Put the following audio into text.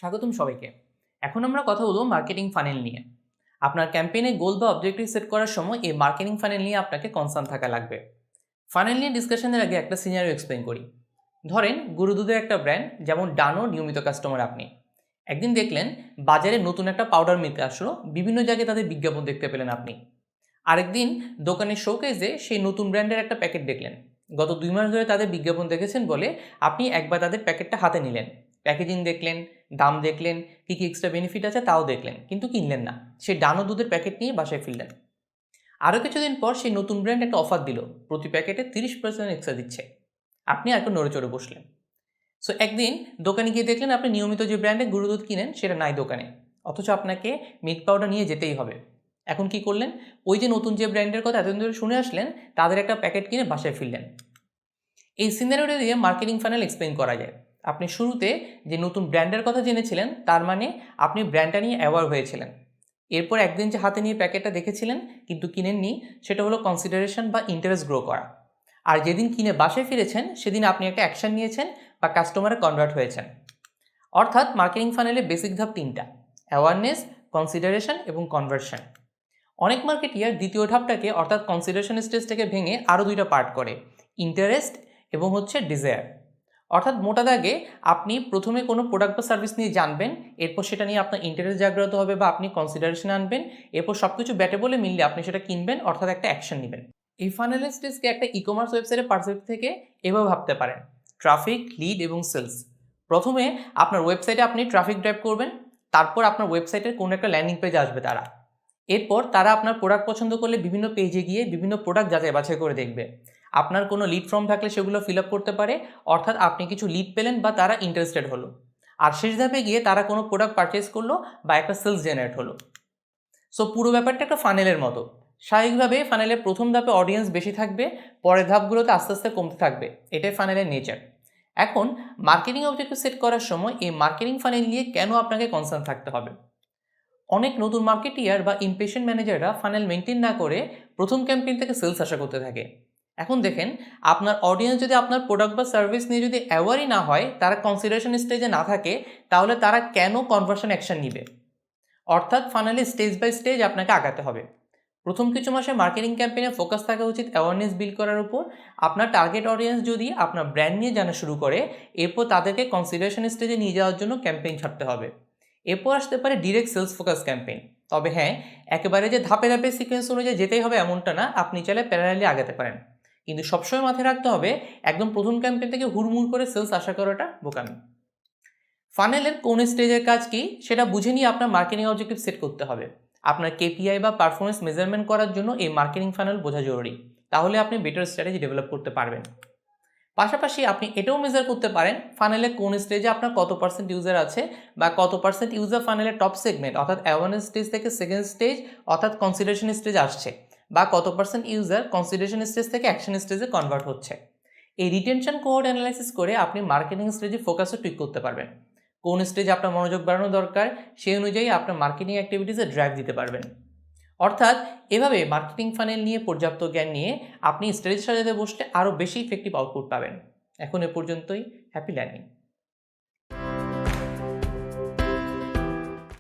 স্বাগতম সবাইকে। এখন আমরা কথা বলবো মার্কেটিং ফানেল নিয়ে। আপনার ক্যাম্পেইনে গোল বা অবজেক্টিভ সেট করার সময় এই মার্কেটিং ফানেল নিয়ে আপনাকে কনসার্ন থাকা লাগবে। ফানেল নিয়ে ডিসকাশনের আগে একটা সিনারিও এক্সপ্লেইন করি। ধরেন গরু দুধের একটা ব্র্যান্ড যেমন ডানো নিয়মিত কাস্টমার আপনি। একদিন দেখলেন বাজারে নতুন একটা পাউডার মিল্ক আসলো, বিভিন্ন জায়গায় তাদের বিজ্ঞাপন দেখতে পেলেন আপনি। আরেকদিন দোকানের শোকেজে সেই নতুন ব্র্যান্ডের একটা প্যাকেট দেখলেন। গত 2 মাস ধরে তাদের বিজ্ঞাপন দেখেছেন বলে আপনি একবার তাদের প্যাকেটটা হাতে নিলেন, প্যাকেজিং দেখলেন, দাম দেখলেন, কী কী এক্সট্রা বেনিফিট আছে তাও দেখলেন, কিন্তু কিনলেন না। সেই ডানো দুধের প্যাকেট নিয়ে বাসায় ফিরলেন। আরও কিছুদিন পর সেই নতুন ব্র্যান্ড একটা অফার দিল, প্রতি প্যাকেটে 30% এক্সট্রা দিচ্ছে। আপনি আর একটু নড়ে চড়ে বসলেন। সো একদিন দোকানে গিয়ে দেখলেন আপনি নিয়মিত যে ব্র্যান্ডের গরুর দুধ কিনেন সেটা নাই দোকানে, অথচ আপনাকে মিল্ক পাউডার নিয়ে যেতেই হবে। এখন কি করলেন? ওই যে নতুন যে ব্র্যান্ডের কথা এতদিন ধরে শুনে আসলেন, তাদের একটা প্যাকেট কিনে বাসায় ফিরলেন। এই সিনারিওটা দিয়ে মার্কেটিং ফানেল এক্সপ্লেইন করা যায়। আপনি শুরুতে যে নতুন ব্র্যান্ডের কথা জেনেছিলেন, তার মানে আপনি ব্র্যান্ডটা নিয়ে অ্যাওয়ার হয়েছিলেন। এরপর একদিন যে হাতে নিয়ে প্যাকেটটা দেখেছিলেন কিন্তু কিনেননি, সেটা হলো কনসিডারেশন বা ইন্টারেস্ট গ্রো করা। আর যেদিন কিনে বাসায় ফিরেছেন সেদিন আপনি একটা অ্যাকশন নিয়েছেন বা কাস্টমারে কনভার্ট হয়েছেন। অর্থাৎ মার্কেটিং ফানেলের বেসিক ধাপ 3টা: অ্যাওয়ারনেস, কনসিডারেশন এবং কনভার্সন। অনেক মার্কেটিয়ার দ্বিতীয় ধাপটাকে অর্থাৎ কনসিডারেশন স্টেজটাকে ভেঙে আরও 2টা পার্ট করে: ইন্টারেস্ট এবং ডিজায়ার। অর্থাৎ মোটা দাগে আপনি প্রথমে কোনো প্রোডাক্ট বা সার্ভিস নিয়ে জানবেন, এরপর সেটা নিয়ে আপনার ইন্টারেস্ট জাগ্রত হবে বা আপনি কনসিডারেশন আনবেন, এরপর সব কিছু ব্যাটে বলে মিললে আপনি সেটা কিনবেন, অর্থাৎ একটা অ্যাকশন নেবেন। এই ফানেলের স্টেজকে একটা ই-কমার্স ওয়েবসাইটের পার্সপেক্টিভ থেকে এভাবে ভাবতে পারেন: ট্রাফিক, লিড এবং সেলস। প্রথমে আপনার ওয়েবসাইটে আপনি ট্রাফিক ড্রাইভ করবেন, তারপর আপনার ওয়েবসাইটের কোনো একটা ল্যান্ডিং পেজে আসবে তারা। এরপর তারা আপনার প্রোডাক্ট পছন্দ করলে বিভিন্ন পেজে গিয়ে বিভিন্ন প্রোডাক্ট যাচাই বাছাই করে দেখবে। আপনার কোনো লিড ফর্ম থাকলে সেগুলো ফিল আপ করতে পারে, অর্থাৎ আপনি কিছু লিড পেলেন বা তারা ইন্টারেস্টেড হলো। আর শেষ ধাপে গিয়ে তারা কোনো প্রোডাক্ট পারচেস করলো বা একটা সেলস জেনারেট হলো। সো পুরো ব্যাপারটা একটা ফানেলের মতো। স্বাভাবিকভাবে ফানেলের প্রথম ধাপে অডিয়েন্স বেশি থাকবে, পরের ধাপগুলোতে আস্তে আস্তে কমতে থাকবে। এটাই ফানেলের নেচার। এখন মার্কেটিং অবজেক্টিভ সেট করার সময় এই মার্কেটিং ফানেল নিয়ে কেন আপনাকে কনসার্ন থাকতে হবে? অনেক নতুন মার্কেটিয়ার বা ইমপ্রেশন ম্যানেজাররা ফানেল মেনটেন না করে প্রথম ক্যাম্পেইন থেকে সেলস আশা করতে থাকে। এখন দেখেন, আপনার অডিয়েন্স যদি আপনার প্রোডাক্ট বা সার্ভিস নিয়ে যদি অ্যাওয়ারই না হয়, তারা কনসিডারেশন স্টেজে না থাকে, তাহলে তারা কেন কনভার্সন অ্যাকশন নিবে? অর্থাৎ ফানেলে স্টেজ বাই স্টেজ আপনাকে আগাতে হবে। প্রথম কিছু মাসে মার্কেটিং ক্যাম্পেইনে ফোকাস থাকা উচিত অ্যাওয়ারনেস বিল্ড করার উপর। আপনার টার্গেট অডিয়েন্স যদি আপনার ব্র্যান্ড নিয়ে জানা শুরু করে, এরপর তাদেরকে কনসিডারেশন স্টেজে নিয়ে যাওয়ার জন্য ক্যাম্পেইন ছাড়তে হবে। এরপর আসতে পারে ডিরেক্ট সেলস ফোকাস ক্যাম্পেইন। তবে হ্যাঁ, একেবারে যে ধাপে ধাপে সিকোয়েন্স অনুযায়ী যেতেই হবে এমনটা না, আপনি চাইলে প্যারালালি আগাতে পারেন। কিন্তু সবসময় মাথায় রাখতে হবে, একদম প্রথম ক্যাম্পেইন থেকে হুড়মুড় করে সেলস আশা করাটা বোকামি। ফানেলের কোন স্টেজের কাজ কি সেটা বুঝে নিয়ে আপনার মার্কেটিং অবজেক্টিভ সেট করতে হবে। আপনার কেপিআই বা পারফরমেন্স মেজারমেন্ট করার জন্য এই মার্কেটিং ফানেল বোঝা জরুরি। তাহলে আপনি বেটার স্ট্র্যাটেজি ডেভেলপ করতে পারবেন। পাশাপাশি আপনি এটাও মেজার করতে পারেন ফানেলে কোন স্টেজে আপনার কত পার্সেন্ট ইউজার আছে বা কত পার্সেন্ট ইউজার ফানেলের টপ সেগমেন্ট অর্থাৎ অ্যাওয়ারনেস স্টেজ থেকে সেকেন্ড স্টেজ অর্থাৎ কনসিডারেশন স্টেজ আসছে, বা কত পার্সেন্ট ইউজার কনসিডারেশন স্টেজ থেকে অ্যাকশন স্টেজে কনভার্ট হচ্ছে। এই রিটেনশন কোহর্ট অ্যানালাইসিস করে আপনি মার্কেটিং স্টেজে ফোকাসও টুইক করতে পারবেন। কোন স্টেজে আপনার মনোযোগ বাড়ানো দরকার সেই অনুযায়ী আপনার মার্কেটিং অ্যাক্টিভিটিসে ড্রাইভ দিতে পারবেন। অর্থাৎ এভাবে মার্কেটিং ফানেল নিয়ে পর্যাপ্ত জ্ঞান নিয়ে আপনি স্ট্র্যাটেজি সাজাতে বসলে আরও বেশি ইফেক্টিভ আউটপুট পাবেন। এখন এ পর্যন্তই। Happy learning.